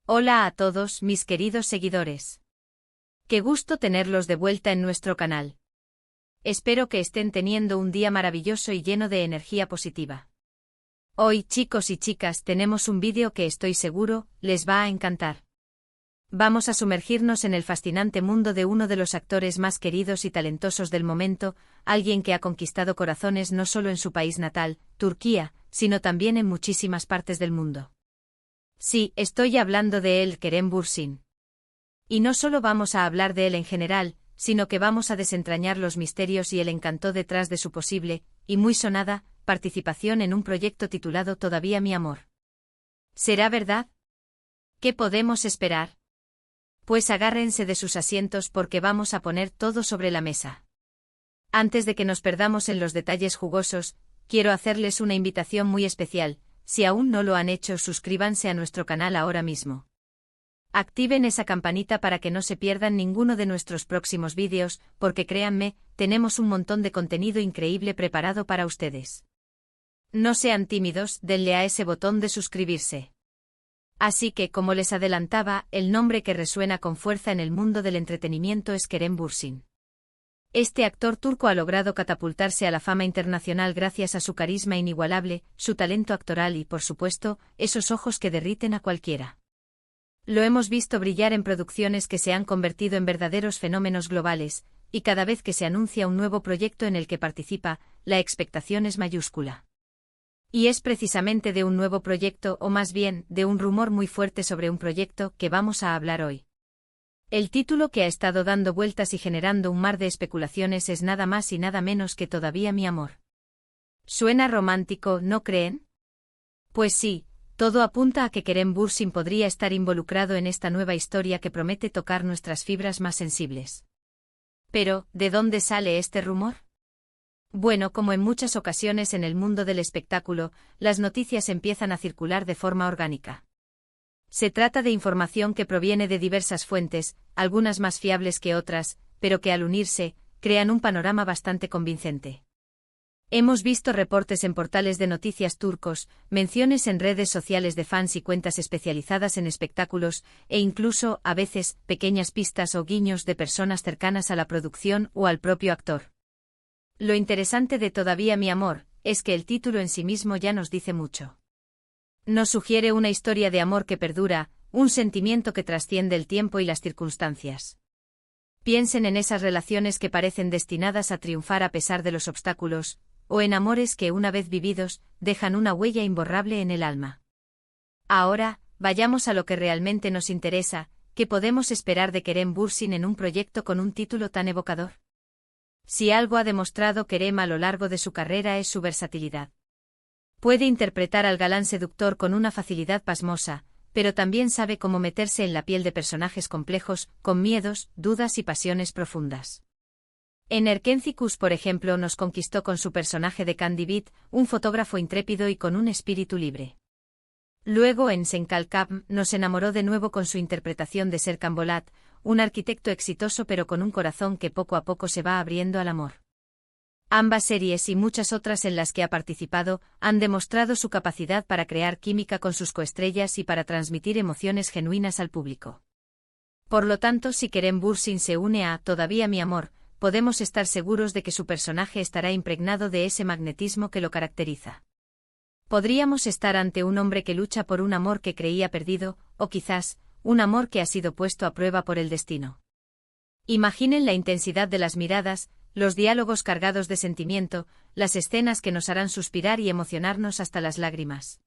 Hola a todos mis queridos seguidores. Qué gusto tenerlos de vuelta en nuestro canal. Espero que estén teniendo un día maravilloso y lleno de energía positiva. Hoy, chicos y chicas, tenemos un vídeo que estoy seguro les va a encantar. Vamos a sumergirnos en el fascinante mundo de uno de los actores más queridos y talentosos del momento, alguien que ha conquistado corazones no solo en su país natal, Turquía, sino también en muchísimas partes del mundo. Sí, estoy hablando de él, Kerem Bürsin. Y no solo vamos a hablar de él en general, sino que vamos a desentrañar los misterios y el encanto detrás de su posible, y muy sonada, participación en un proyecto titulado Todavía mi amor. ¿Será verdad? ¿Qué podemos esperar? Pues agárrense de sus asientos porque vamos a poner todo sobre la mesa. Antes de que nos perdamos en los detalles jugosos, quiero hacerles una invitación muy especial. Si aún no lo han hecho, suscríbanse a nuestro canal ahora mismo. Activen esa campanita para que no se pierdan ninguno de nuestros próximos vídeos, porque créanme, tenemos un montón de contenido increíble preparado para ustedes. No sean tímidos, denle a ese botón de suscribirse. Así que, como les adelantaba, el nombre que resuena con fuerza en el mundo del entretenimiento es Kerem Bürsin. Este actor turco ha logrado catapultarse a la fama internacional gracias a su carisma inigualable, su talento actoral y, por supuesto, esos ojos que derriten a cualquiera. Lo hemos visto brillar en producciones que se han convertido en verdaderos fenómenos globales, y cada vez que se anuncia un nuevo proyecto en el que participa, la expectación es mayúscula. Y es precisamente de un nuevo proyecto, o más bien, de un rumor muy fuerte sobre un proyecto, que vamos a hablar hoy. El título que ha estado dando vueltas y generando un mar de especulaciones es nada más y nada menos que Todavía mi amor. ¿Suena romántico, no creen? Pues sí, todo apunta a que Kerem Bürsin podría estar involucrado en esta nueva historia que promete tocar nuestras fibras más sensibles. Pero, ¿de dónde sale este rumor? Bueno, como en muchas ocasiones en el mundo del espectáculo, las noticias empiezan a circular de forma orgánica. Se trata de información que proviene de diversas fuentes, algunas más fiables que otras, pero que al unirse, crean un panorama bastante convincente. Hemos visto reportes en portales de noticias turcos, menciones en redes sociales de fans y cuentas especializadas en espectáculos, e incluso, a veces, pequeñas pistas o guiños de personas cercanas a la producción o al propio actor. Lo interesante de Todavía mi amor, es que el título en sí mismo ya nos dice mucho. Nos sugiere una historia de amor que perdura, un sentimiento que trasciende el tiempo y las circunstancias. Piensen en esas relaciones que parecen destinadas a triunfar a pesar de los obstáculos, o en amores que una vez vividos, dejan una huella imborrable en el alma. Ahora, vayamos a lo que realmente nos interesa, ¿qué podemos esperar de Kerem Bürsin en un proyecto con un título tan evocador? Si algo ha demostrado Kerem a lo largo de su carrera es su versatilidad. Puede interpretar al galán seductor con una facilidad pasmosa, pero también sabe cómo meterse en la piel de personajes complejos, con miedos, dudas y pasiones profundas. En Erkencikus, por ejemplo, nos conquistó con su personaje de Candy Beat, un fotógrafo intrépido y con un espíritu libre. Luego en Senkalkam nos enamoró de nuevo con su interpretación de Serkan Bolat, un arquitecto exitoso pero con un corazón que poco a poco se va abriendo al amor. Ambas series y muchas otras en las que ha participado han demostrado su capacidad para crear química con sus coestrellas y para transmitir emociones genuinas al público. Por lo tanto, si Kerem Bürsin se une a Todavía mi amor, podemos estar seguros de que su personaje estará impregnado de ese magnetismo que lo caracteriza. Podríamos estar ante un hombre que lucha por un amor que creía perdido, o quizás, un amor que ha sido puesto a prueba por el destino. Imaginen la intensidad de las miradas, los diálogos cargados de sentimiento, las escenas que nos harán suspirar y emocionarnos hasta las lágrimas.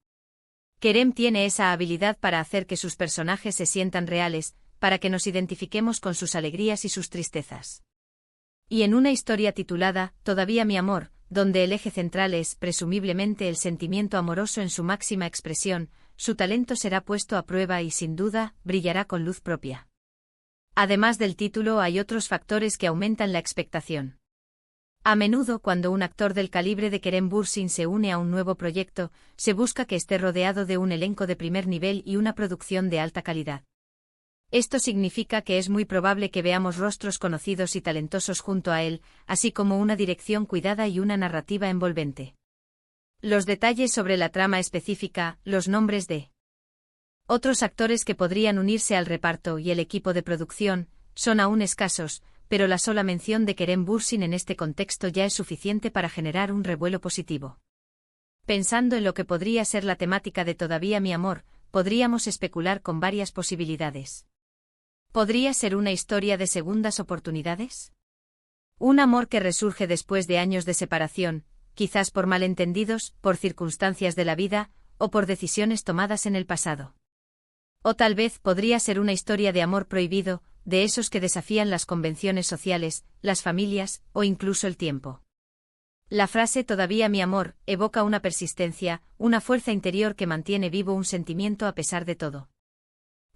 Kerem tiene esa habilidad para hacer que sus personajes se sientan reales, para que nos identifiquemos con sus alegrías y sus tristezas. Y en una historia titulada Todavía mi amor, donde el eje central es, presumiblemente, el sentimiento amoroso en su máxima expresión, su talento será puesto a prueba y, sin duda, brillará con luz propia. Además del título, hay otros factores que aumentan la expectación. A menudo, cuando un actor del calibre de Kerem Bürsin se une a un nuevo proyecto, se busca que esté rodeado de un elenco de primer nivel y una producción de alta calidad. Esto significa que es muy probable que veamos rostros conocidos y talentosos junto a él, así como una dirección cuidada y una narrativa envolvente. Los detalles sobre la trama específica, los nombres de Otros actores que podrían unirse al reparto y el equipo de producción son aún escasos, pero la sola mención de Kerem Bürsin en este contexto ya es suficiente para generar un revuelo positivo. Pensando en lo que podría ser la temática de Todavía mi amor, podríamos especular con varias posibilidades. ¿Podría ser una historia de segundas oportunidades? Un amor que resurge después de años de separación, quizás por malentendidos, por circunstancias de la vida, o por decisiones tomadas en el pasado. O tal vez podría ser una historia de amor prohibido, de esos que desafían las convenciones sociales, las familias, o incluso el tiempo. La frase Todavía mi amor evoca una persistencia, una fuerza interior que mantiene vivo un sentimiento a pesar de todo.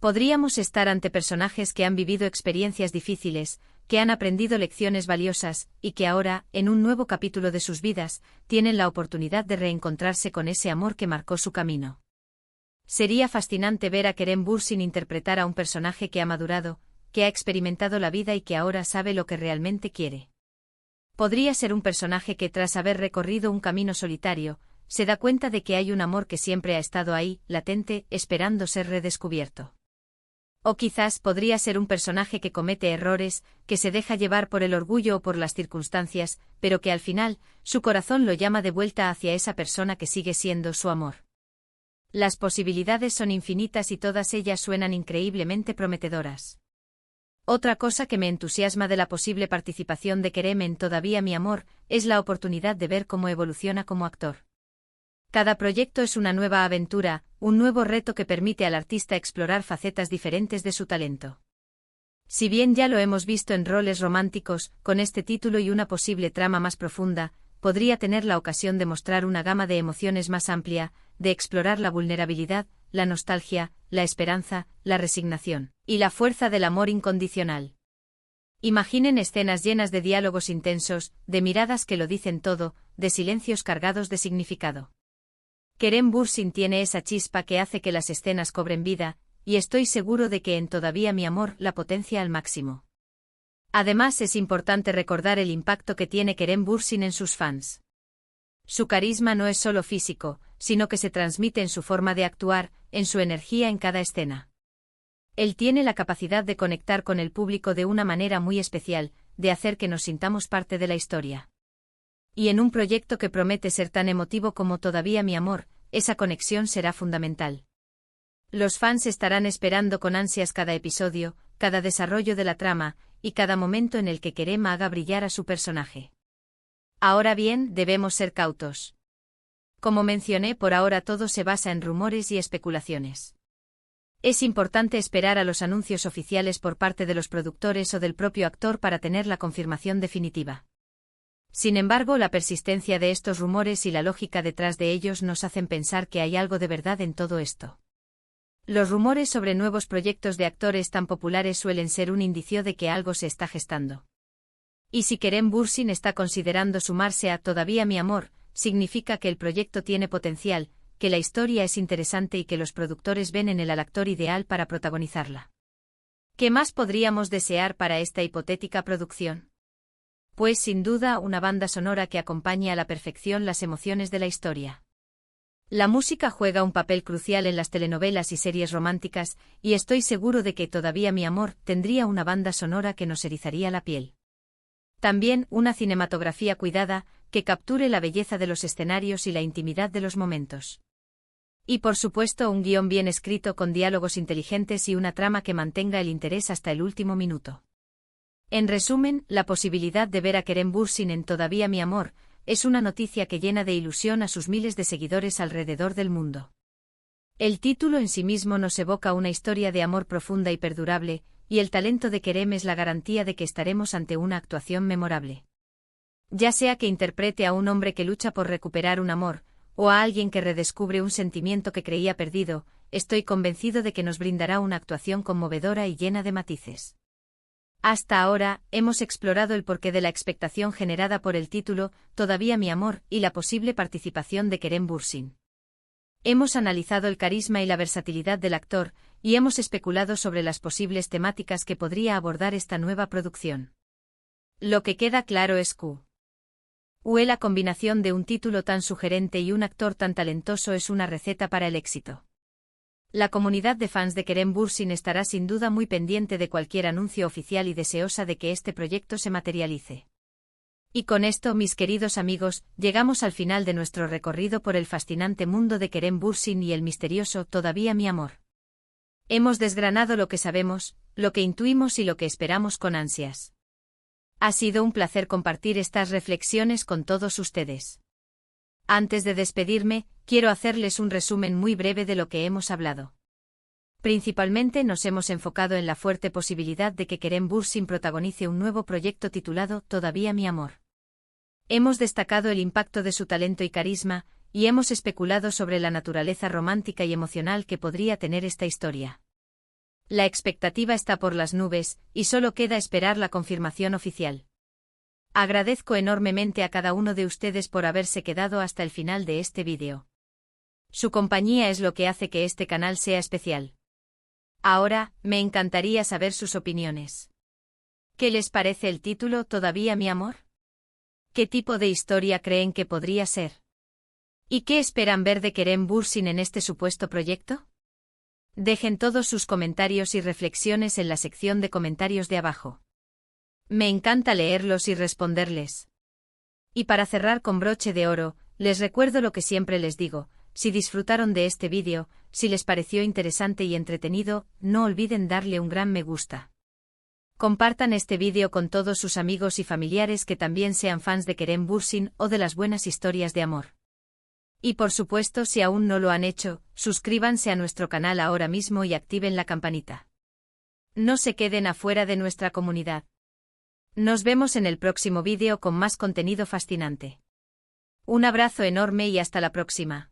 Podríamos estar ante personajes que han vivido experiencias difíciles, que han aprendido lecciones valiosas, y que ahora, en un nuevo capítulo de sus vidas, tienen la oportunidad de reencontrarse con ese amor que marcó su camino. Sería fascinante ver a Kerem Bürsin interpretar a un personaje que ha madurado, que ha experimentado la vida y que ahora sabe lo que realmente quiere. Podría ser un personaje que tras haber recorrido un camino solitario, se da cuenta de que hay un amor que siempre ha estado ahí, latente, esperando ser redescubierto. O quizás podría ser un personaje que comete errores, que se deja llevar por el orgullo o por las circunstancias, pero que al final, su corazón lo llama de vuelta hacia esa persona que sigue siendo su amor. Las posibilidades son infinitas y todas ellas suenan increíblemente prometedoras. Otra cosa que me entusiasma de la posible participación de Kerem en Todavía mi amor, es la oportunidad de ver cómo evoluciona como actor. Cada proyecto es una nueva aventura, un nuevo reto que permite al artista explorar facetas diferentes de su talento. Si bien ya lo hemos visto en roles románticos, con este título y una posible trama más profunda, podría tener la ocasión de mostrar una gama de emociones más amplia, de explorar la vulnerabilidad, la nostalgia, la esperanza, la resignación, y la fuerza del amor incondicional. Imaginen escenas llenas de diálogos intensos, de miradas que lo dicen todo, de silencios cargados de significado. Kerem Bürsin tiene esa chispa que hace que las escenas cobren vida, y estoy seguro de que en Todavía mi amor la potencia al máximo. Además es importante recordar el impacto que tiene Kerem Bürsin en sus fans. Su carisma no es solo físico, sino que se transmite en su forma de actuar, en su energía en cada escena. Él tiene la capacidad de conectar con el público de una manera muy especial, de hacer que nos sintamos parte de la historia. Y en un proyecto que promete ser tan emotivo como Todavía mi amor, esa conexión será fundamental. Los fans estarán esperando con ansias cada episodio, cada desarrollo de la trama, y cada momento en el que Kerem haga brillar a su personaje. Ahora bien, debemos ser cautos. Como mencioné, por ahora todo se basa en rumores y especulaciones. Es importante esperar a los anuncios oficiales por parte de los productores o del propio actor para tener la confirmación definitiva. Sin embargo, la persistencia de estos rumores y la lógica detrás de ellos nos hacen pensar que hay algo de verdad en todo esto. Los rumores sobre nuevos proyectos de actores tan populares suelen ser un indicio de que algo se está gestando. Y si Kerem Bürsin está considerando sumarse a Todavía mi amor, significa que el proyecto tiene potencial, que la historia es interesante y que los productores ven en él al actor ideal para protagonizarla. ¿Qué más podríamos desear para esta hipotética producción? Pues sin duda una banda sonora que acompañe a la perfección las emociones de la historia. La música juega un papel crucial en las telenovelas y series románticas, y estoy seguro de que Todavía mi amor tendría una banda sonora que nos erizaría la piel. También una cinematografía cuidada, que capture la belleza de los escenarios y la intimidad de los momentos. Y por supuesto un guión bien escrito con diálogos inteligentes y una trama que mantenga el interés hasta el último minuto. En resumen, la posibilidad de ver a Kerem Bürsin en Todavía mi amor, es una noticia que llena de ilusión a sus miles de seguidores alrededor del mundo. El título en sí mismo nos evoca una historia de amor profunda y perdurable, y el talento de Kerem es la garantía de que estaremos ante una actuación memorable. Ya sea que interprete a un hombre que lucha por recuperar un amor, o a alguien que redescubre un sentimiento que creía perdido, estoy convencido de que nos brindará una actuación conmovedora y llena de matices. Hasta ahora, hemos explorado el porqué de la expectación generada por el título Todavía mi amor y la posible participación de Kerem Bürsin. Hemos analizado el carisma y la versatilidad del actor, y hemos especulado sobre las posibles temáticas que podría abordar esta nueva producción. Lo que queda claro es que la combinación de un título tan sugerente y un actor tan talentoso es una receta para el éxito. La comunidad de fans de Kerem Bürsin estará sin duda muy pendiente de cualquier anuncio oficial y deseosa de que este proyecto se materialice. Y con esto, mis queridos amigos, llegamos al final de nuestro recorrido por el fascinante mundo de Kerem Bürsin y el misterioso Todavía mi amor. Hemos desgranado lo que sabemos, lo que intuimos y lo que esperamos con ansias. Ha sido un placer compartir estas reflexiones con todos ustedes. Antes de despedirme, quiero hacerles un resumen muy breve de lo que hemos hablado. Principalmente nos hemos enfocado en la fuerte posibilidad de que Kerem Bürsin protagonice un nuevo proyecto titulado Todavía mi amor. Hemos destacado el impacto de su talento y carisma, y hemos especulado sobre la naturaleza romántica y emocional que podría tener esta historia. La expectativa está por las nubes, y solo queda esperar la confirmación oficial. Agradezco enormemente a cada uno de ustedes por haberse quedado hasta el final de este vídeo. Su compañía es lo que hace que este canal sea especial. Ahora, me encantaría saber sus opiniones. ¿Qué les parece el título Todavía mi amor? ¿Qué tipo de historia creen que podría ser? ¿Y qué esperan ver de Kerem Bürsin en este supuesto proyecto? Dejen todos sus comentarios y reflexiones en la sección de comentarios de abajo. Me encanta leerlos y responderles. Y para cerrar con broche de oro, les recuerdo lo que siempre les digo: si disfrutaron de este vídeo, si les pareció interesante y entretenido, no olviden darle un gran me gusta. Compartan este vídeo con todos sus amigos y familiares que también sean fans de Kerem Bürsin o de las buenas historias de amor. Y por supuesto, si aún no lo han hecho, suscríbanse a nuestro canal ahora mismo y activen la campanita. No se queden afuera de nuestra comunidad. Nos vemos en el próximo vídeo con más contenido fascinante. Un abrazo enorme y hasta la próxima.